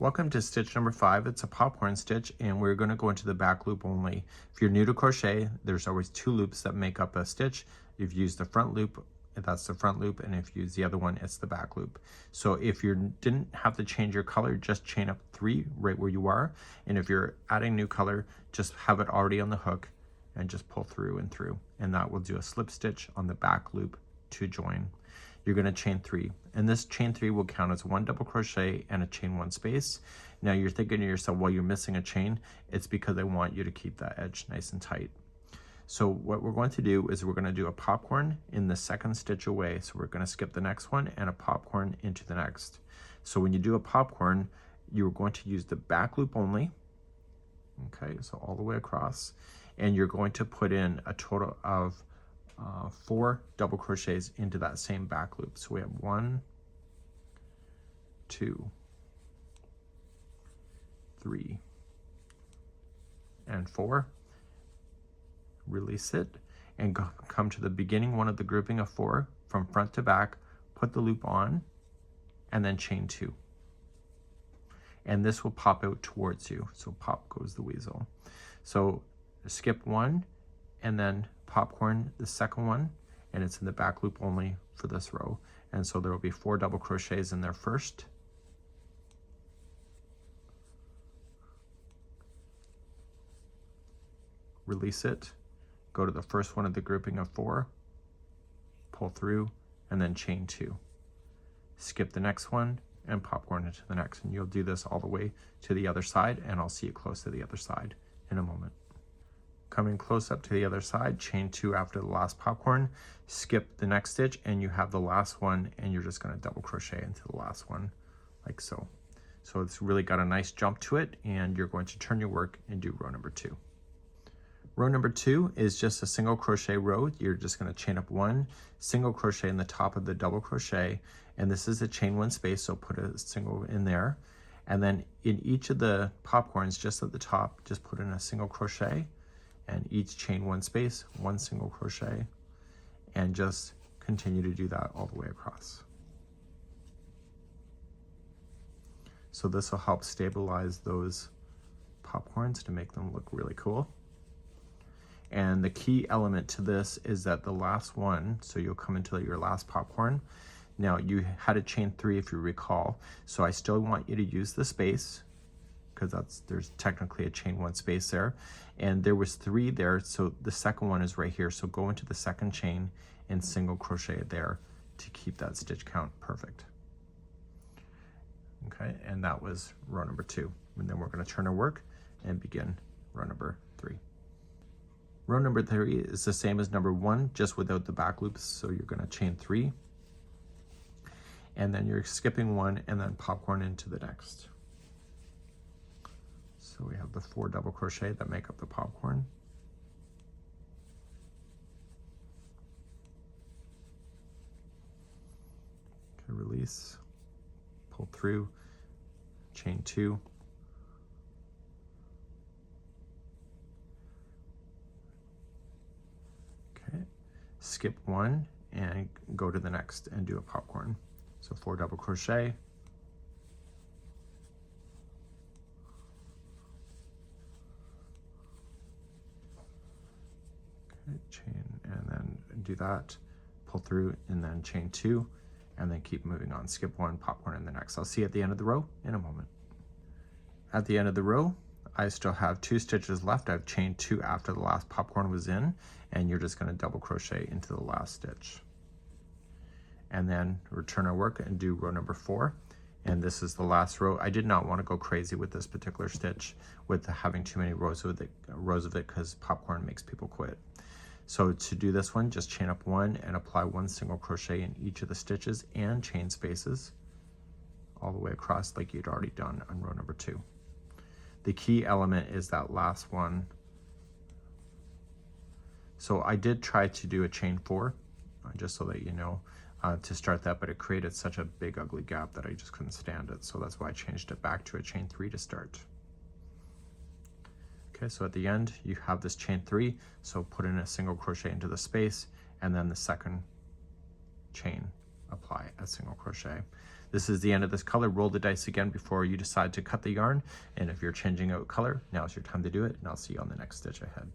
Welcome to stitch number 5. It's a popcorn stitch and we're going to go into the back loop only. If you're new to crochet, there's always 2 loops that make up a stitch. If you use the front loop, that's the front loop, and if you use the other one, it's the back loop. So if you didn't have to change your color, just chain up 3 right where you are. And if you're adding new color, just have it already on the hook and just pull through and through. And that will do a slip stitch on the back loop to join. You're going to chain 3, and this chain 3 will count as 1 double crochet and a chain 1 space. Now you're thinking to yourself, well, you're missing a chain. It's because I want you to keep that edge nice and tight. So what we're going to do is we're going to do a popcorn in the second stitch away. So we're going to skip the next one and a popcorn into the next. So when you do a popcorn, you're going to use the back loop only. Okay, so all the way across, and you're going to put in a total of 4 double crochets into that same back loop. So we have 1, 2, 3, and 4. Release it and come to the beginning one of the grouping of 4 from front to back, put the loop on, and then chain 2. And this will pop out towards you. So pop goes the weasel. So skip 1 and then popcorn the second one, and it's in the back loop only for this row. And so there will be 4 double crochets in there first. Release it, go to the first one of the grouping of 4, pull through, and then chain 2. Skip the next one and popcorn into the next, and you'll do this all the way to the other side, and I'll see you close to the other side in a moment. Coming close up to the other side, chain 2 after the last popcorn, skip the next stitch, and you have the last one, and you're just going to double crochet into the last one like so. So it's really got a nice jump to it, and you're going to turn your work and do row number 2. Row number 2 is just a single crochet row. You're just going to chain up 1 single crochet in the top of the double crochet, and this is a chain 1 space, so put a single in there. And then in each of the popcorns, just at the top, just put in a single crochet, and each chain 1 space, 1 single crochet, and just continue to do that all the way across. So this will help stabilize those popcorns to make them look really cool. And the key element to this is that the last one, so you'll come into your last popcorn. Now you had a chain 3 if you recall, so I still want you to use the space, because there's technically a chain 1 space there, and there was 3 there, so the second one is right here. So go into the second chain and single crochet there to keep that stitch count perfect. Okay, and that was row number 2, and then we're going to turn our work and begin row number 3. Row number 3 is the same as number 1, just without the back loops. So you're going to chain 3, and then you're skipping 1 and then popcorn into the next. So we have the 4 double crochet that make up the popcorn. Okay, release, pull through, chain 2. Okay, skip 1 and go to the next and do a popcorn. So 4 double crochet. Chain and then do that, pull through, and then chain 2, and then keep moving on. Skip 1, popcorn in the next. I'll see you at the end of the row in a moment. At the end of the row, I still have 2 stitches left. I've chained 2 after the last popcorn was in, and you're just going to double crochet into the last stitch. And then return our work and do row number 4. And this is the last row. I did not want to go crazy with this particular stitch with having too many rows of it because popcorn makes people quit. So to do this one, just chain up 1 and apply 1 single crochet in each of the stitches and chain spaces all the way across like you'd already done on row number 2. The key element is that last one. So I did try to do a chain 4, just so that you know, to start that, but it created such a big ugly gap that I just couldn't stand it. So that's why I changed it back to a chain 3 to start. Okay, so at the end you have this chain 3, so put in a single crochet into the space and then the second chain apply a single crochet. This is the end of this color. Roll the dice again before you decide to cut the yarn. And if you're changing out color, now's your time to do it. And I'll see you on the next stitch ahead.